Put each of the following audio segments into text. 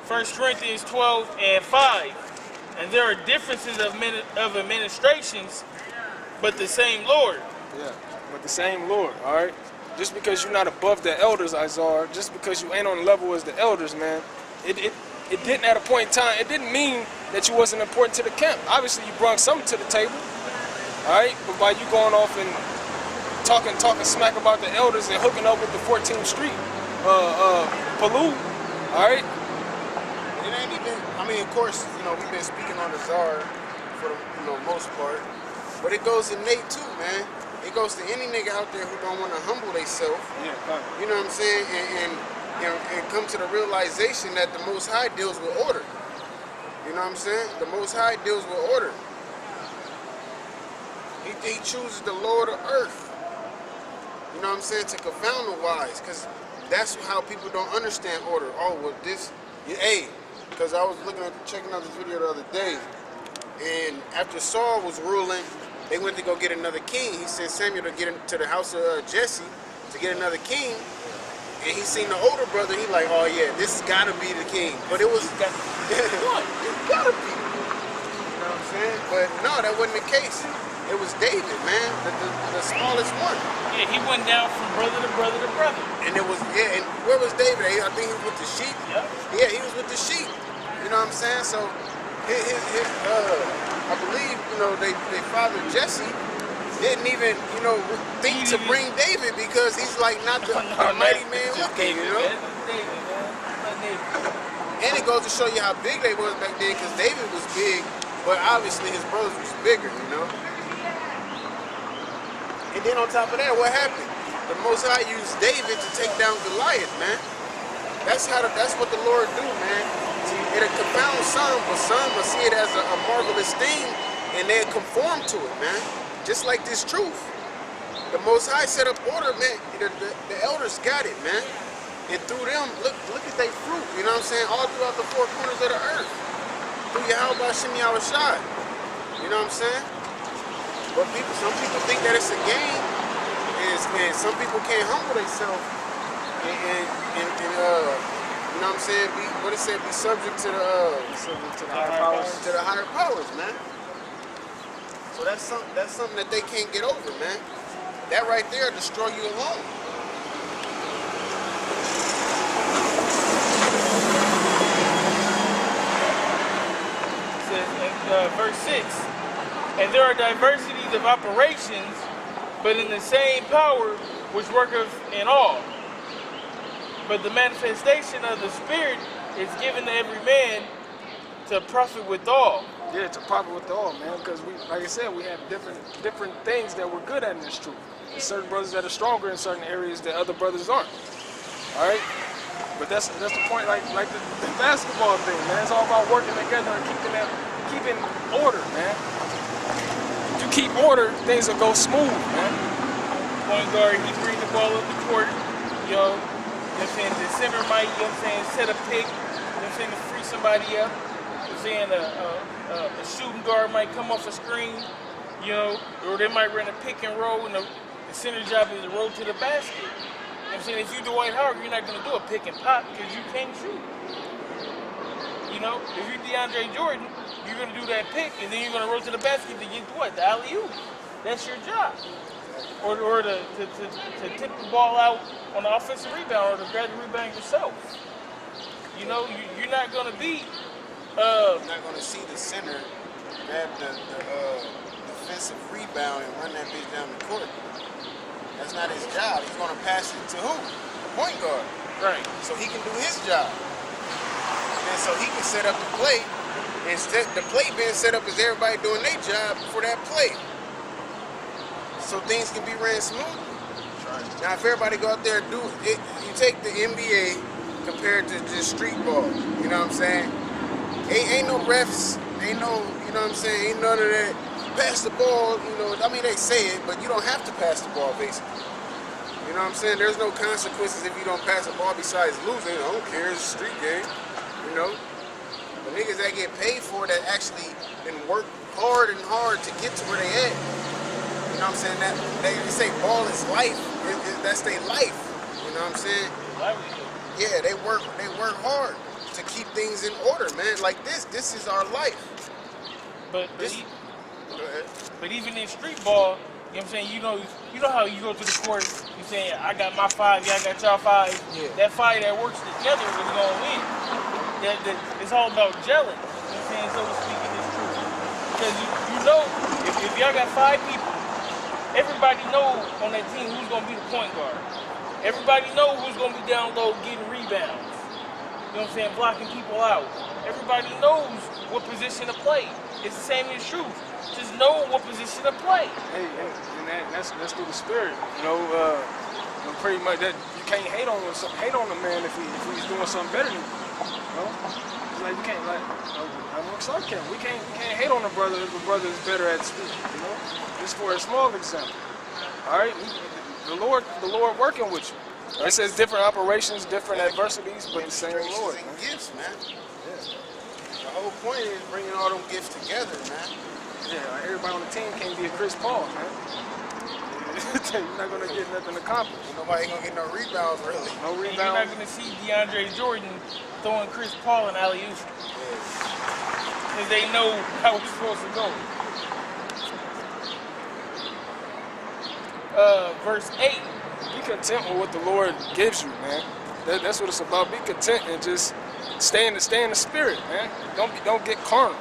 1 Corinthians 12:5. And there are differences of administrations, but the same Lord. Yeah, but the same Lord, all right? Just because you're not above the elders, Izar, just because you ain't on the level as the elders, man, it didn't at a point in time, it didn't mean that you wasn't important to the camp. Obviously, you brought something to the table, all right? But by you going off and talking smack about the elders and hooking up with the 14th Street, Paloo, all right? It ain't even, I mean, of course, you know, we've been speaking on the Czar for the most part, but it goes to Nate too, man. It goes to any nigga out there who don't want to humble themselves. Yeah, you know what I'm saying? And come to the realization that the Most High deals with order. You know what I'm saying? The Most High deals with order. He chooses the Lord of earth. You know what I'm saying? To confound the wise, because that's how people don't understand order. Oh, well, this, hey, because I was checking out this video the other day, and after Saul was ruling, they went to go get another king. He sent Samuel to get into the house of Jesse to get another king. And he seen the older brother. He like, oh yeah, this has got to be the king. But it was, it's got to be. You know what I'm saying? But no, that wasn't the case. It was David, man, the smallest one. Yeah, he went down from brother to brother to brother. And it was, yeah, and where was David? I think he was with the sheep. Yep. Yeah, he was with the sheep. You know what I'm saying? So I believe, you know, they father Jesse didn't even, you know, think to bring David because he's like not the mighty man looking, you know? And it goes to show you how big they was back then because David was big, but obviously his brothers was bigger, you know? And then on top of that, what happened? The Most High used David to take down Goliath, man. That's what the Lord do, man. It'll confound some, but some will see it as a marvelous thing, and they'll conform to it, man. Just like this truth. The Most High set up order, man. The elders got it, man. And through them, look at their fruit, you know what I'm saying? All throughout the four corners of the earth. Through Yahweh Shem Yahushai. You know what I'm saying? But some people think that it's a game, and some people can't humble themselves and you know what I'm saying? Be subject to the higher powers, man. So that's something that they can't get over, man. That right there destroy you alone. It says in verse 6, and there are diversities of operations, but in the same power which worketh in all. But the manifestation of the Spirit is given to every man to profit withal. Yeah, to profit withal, man, because we, like I said, we have different things that we're good at in this truth. There's certain brothers that are stronger in certain areas that other brothers aren't. All right? But that's the point, like the basketball thing, man. It's all about working together and keeping order, man. If you keep order, things will go smooth, man. Point guard, he brings the ball up the court, you know what I'm saying, the center might, you know what I'm saying, set a pick, you know what I'm saying, to free somebody up. You know what I'm saying, a shooting guard might come off a screen, you know, or they might run a pick and roll, and the center job is to roll to the basket. You know what I'm saying, if you Dwight Howard, you're not going to do a pick and pop because you can't shoot. You know, if you're DeAndre Jordan, you're going to do that pick, and then you're going to roll to the basket to get what? The alley-oop. That's your job. Or to tip the ball out on the offensive rebound, or to grab the rebound yourself. You know, you're not going to be... you're not going to see the center grab the defensive rebound and run that bitch down the court. That's not his job. He's going to pass it to who? The point guard. Right. So he can do his job. And so he can set up the play. Instead, the play being set up is everybody doing their job for that play. So things can be ran smoothly. Now, if everybody go out there and do it, you take the NBA compared to just street ball. You know what I'm saying? Ain't no refs. Ain't no, you know what I'm saying? Ain't none of that. Pass the ball, you know. I mean, they say it, but you don't have to pass the ball, basically. You know what I'm saying? There's no consequences if you don't pass the ball besides losing. I don't care. It's a street game. You know? The niggas that get paid for that actually been work hard to get to where they at. You know what I'm saying? That they say ball is life. That's their life. You know what I'm saying? Yeah, they work hard. to keep things in order, man. Like this is our life. But This, go ahead. But even in street ball, you know what I'm saying, you know how you go to the court, you saying, I got my 5, y'all got y'all 5. Yeah. That 5 that works together is gonna win. It's all about gelling, you know what I'm saying, so to speak, in this truth. Because you know, if y'all got 5 people, everybody knows on that team who's gonna be the point guard. Everybody knows who's gonna be down low getting rebounds. You know what I'm saying, blocking people out. Everybody knows what position to play. It's the same as truth. Just know what position to play. Hey, and that's through the spirit. You know, pretty much that you can't hate on a man if he's doing something better than you. You know, it's like you can't amongst our camp, we can't hate on a brother if the brother is better at speed. You know, just for a small example. All right, the Lord working with you. It says different operations, different adversities, but the same Lord. And Man. gifts, man. The whole point is bringing all them gifts together, man. Yeah, like everybody on the team can't be a Chris Paul, man. You're not gonna get nothing accomplished. Nobody ain't gonna get no rebounds, really. No And you're not rebound. going to see DeAndre Jordan throwing Chris Paul and alley-oop. Because they know how it's supposed to go. Verse 8. Be content with what the Lord gives you, man. That's what it's about. Be content and just stay in the spirit, man. Don't get carnal.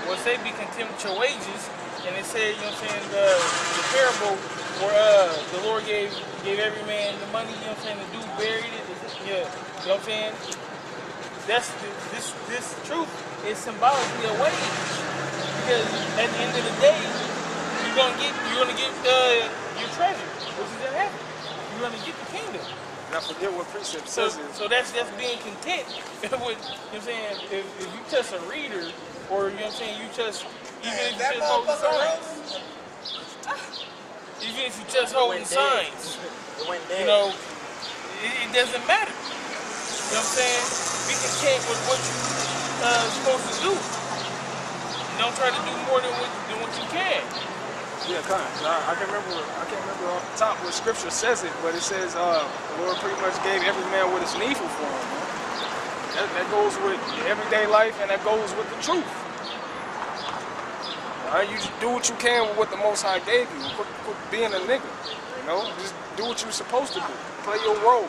Well, say be content with your wages. And it said, you know what I'm saying, the parable where the Lord gave every man the money, you know what I'm saying, the dude buried it. Yeah, you know what I'm saying? This truth is symbolically a wage. Because at the end of the day, you're gonna get your treasure, which is in heaven. You're gonna get the kingdom. And I forget what precept So, says it. so that's being content with, you know what I'm saying, if you touch a reader, or you know what I'm saying, you touch, even if you just holding signs. Even if you just holding signs, you know, it doesn't matter. You know what I'm saying? Be content with what you're supposed to do. Don't try to do more than what you can. Yeah, kind of. I can't remember off the top what scripture says it, but it says the Lord pretty much gave every man what is needful for him. Man. That goes with everyday life, and that goes with the truth. All right, you just do what you can with what the Most High gave you. Quit being a nigga. You know, just do what you're supposed to do. Play your role.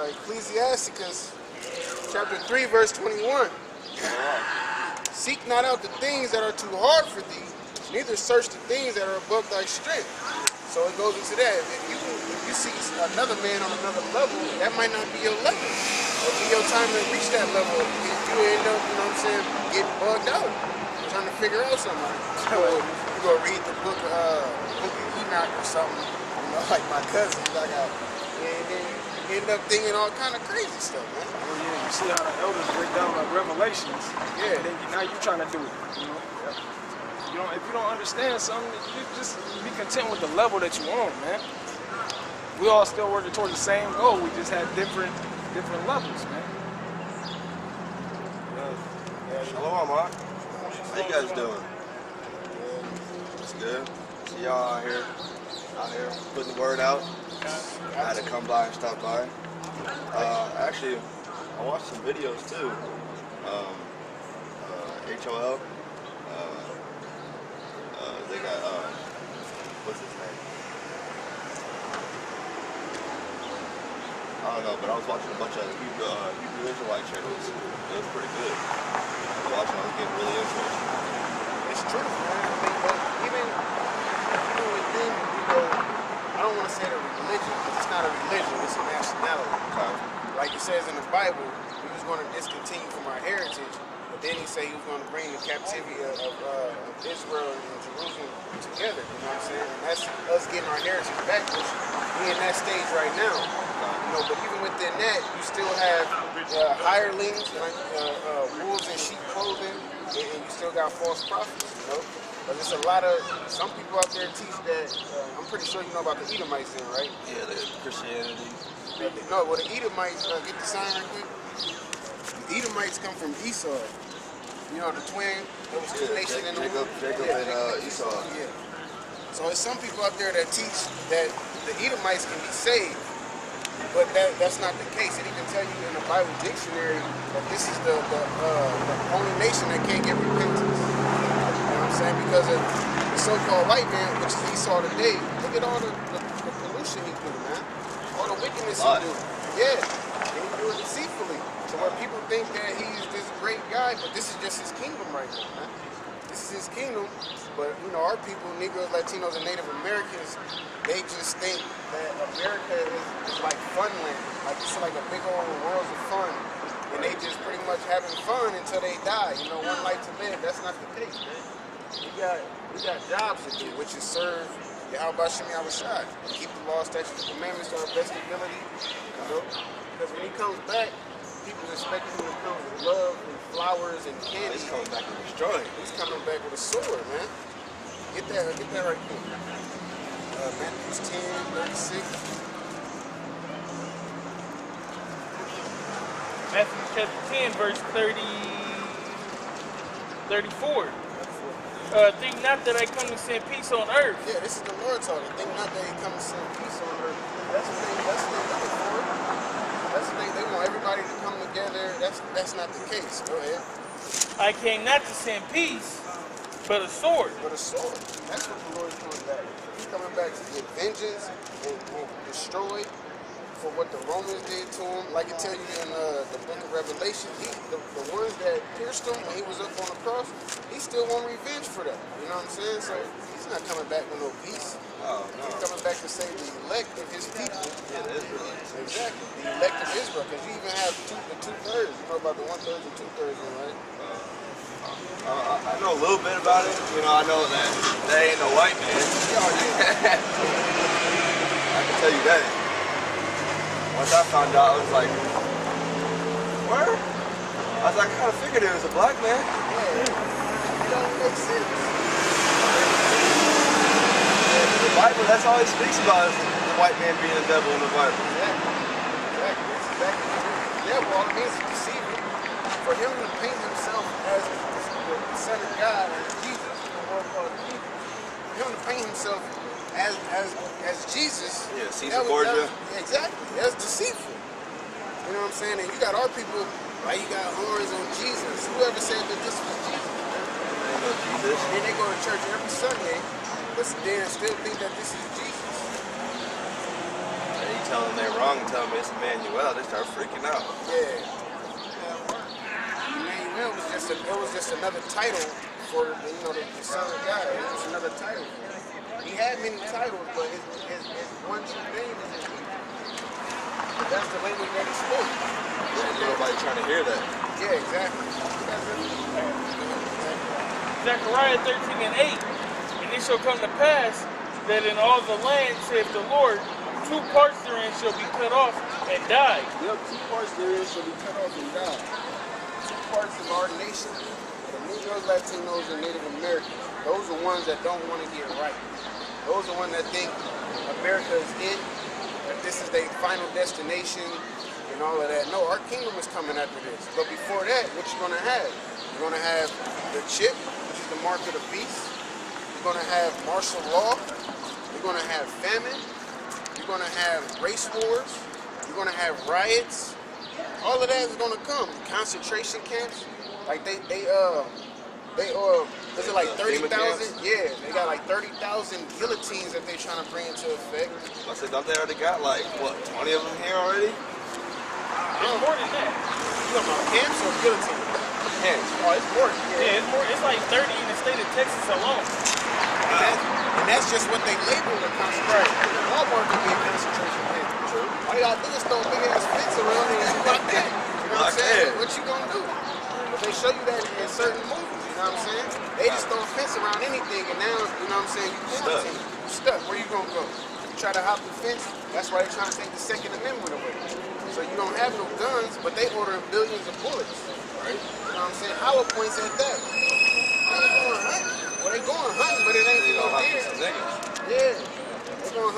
Ecclesiasticus chapter 3 verse 21. Seek not out the things that are too hard for thee, neither search the things that are above thy strength. So it goes into that. If you see another man on another level, that might not be your level. It'll be your time to reach that level. You end up, you know what I'm saying, getting bugged out, trying to figure out something. So you go read the book of Enoch or something, you know, like my cousin, and then you end up thinking all kind of crazy stuff, man. Oh yeah, you see how the elders break down like Revelations. Yeah. And then now you're trying to do it. You know. If you don't understand something, you just be content with the level that you're on, man. We all still working towards the same goal. We just had different levels, man. Shalom, Mark. How you guys doing? It's good. See y'all out here putting the word out. I had to come by and stop by. Actually, I watched some videos too. HOL. They got what's his name? I don't know, but I was watching a bunch of Hebrew Israelite channels. It was pretty good. I was watching. I was getting really interested. It's true, man. I mean, but even within, I don't want to say the religion, because it's not a religion, it's a nationality. Like it says in the Bible, he was going to discontinue from our heritage, but then he said he was going to bring the captivity of Israel and Jerusalem together, you know what I'm saying? And that's us getting our heritage back, which we in that stage right now. You know, but even within that, you still have hirelings, like wolves in sheep clothing, and you still got false prophets, you know? But there's a lot of, some people out there teach that, I'm pretty sure you know about the Edomites then, right? Yeah, the Christianity. No, well the Edomites, get the sign right quick. The Edomites come from Esau. You know, the twin, there was two nations in the world. Jacob and Esau. Yeah. So there's some people out there that teach that the Edomites can be saved. But that's not the case. It even tell you in the Bible dictionary that this is the only nation that can't get repentance. You know what I'm saying? Because of the so-called white man, which is Esau today, look at all the pollution he do, man. All the wickedness he do. Yeah. And he do it deceitfully. So where people think that he's this great guy, but this is just his kingdom right now, man. This is his kingdom. But, you know, our people, Negroes, Latinos, and Native Americans, they just think that America is like funland. Like, it's like a big old world of fun. And they just pretty much having fun until they die. You know, one life to live. That's not the case, man. We got jobs to do, which is serve Yahweh Shem Yahushai. Keep the law, statutes, and commandments to our best ability. You know? Because when he comes back, people expect him to come with love and flowers and candy. He's coming back to destroy. He's coming back with a sword, man. Get that right quick. Matthew 10:36. Matthew chapter 10, verse 34. Think not that I come to send peace on earth. Yeah, this is the Lord talking. Think not that he come to send peace on earth. That's what they looking for. That's what they want everybody to come together. That's not the case. Go ahead. I came not to send peace, but a sword. But a sword. That's what the Lord is coming back. He's coming back to get vengeance and destroy for what the Romans did to him. Like it tell you in the book of Revelation, the ones that pierced him when he was up on the cross, he still want revenge for that. You know what I'm saying? So he's not coming back with no peace. Oh, no. He's coming back to save the elect of his people. Yeah, the Israelites. Exactly. The elect of Israel. Because you even have the two-thirds. You know about the one-thirds and two-thirds, right? I know a little bit about it. You know, I know that they ain't no white man. I can tell you that. Once I found out, I was like, where? I was like, I kind of figured it was a black man. Yeah. It don't make sense. The Bible, that's all it speaks about is the white man being the devil in the Bible. Exactly. That's exactly true. Yeah, well, it means to deceive him. For him to paint himself as the Son of God, as Jesus, the Lord called Jesus, for him to paint himself as Jesus. Yeah, Caesar Borgia. Exactly. That's deceitful. You know what I'm saying? And you got our people, like you got horns on Jesus. Whoever said that this was Jesus? Jesus. Then they go to church every Sunday, but then still think that this is Jesus. And you tell them they're wrong and tell them it's Emmanuel, they start freaking out. Yeah. Emmanuel was just another title for the Son of God. It was just another title. He had many titles, but his one true name is his people. But that's the language that he spoke. Nobody trying to hear that. Yeah, exactly. Zechariah 13:8. And it shall come to pass that in all the land, saith the Lord, 2 parts therein shall be cut off and die. Yep, 2 parts therein shall be cut off and die. 2 parts of our nation, the Negroes, Latinos, and Native Americans. Those are ones that don't want to get right. Those are ones that think America is it, that this is their final destination, and all of that. No, our kingdom is coming after this. But before that, what you're going to have? You're going to have the chip, which is the mark of the beast. You're going to have martial law. You're going to have famine. You're going to have race wars. You're going to have riots. All of that is going to come. Concentration camps. Like is it like 30,000? Yeah, they got like 30,000 guillotines that they're trying to bring into effect. I said, don't they already got like, what, 20 of them here already? It's more than that. You talking about camps or guillotines? Camps. Oh, it's more. Yeah, it's more. It's like 30 in the state of Texas alone. And that's just what they label the concentration. Walmart could be a concentration camp. True. All you gotta do is throw a big ass fence around it and you locked in. You know what I'm saying? What you gonna do? But they show you that in certain movies. You know what I'm saying? They just throw a fence around anything, and now, you know what I'm saying, you quarantine. You stuck. Where you gonna go? You try to hop the fence, that's why they're trying to take the Second Amendment away. So you don't have no guns, but they ordering billions of bullets. Right? You know what I'm saying? Hollow points at that. What are you doing, right? Well, They going hunting, but it ain't for no deer. Yeah, they going hunting.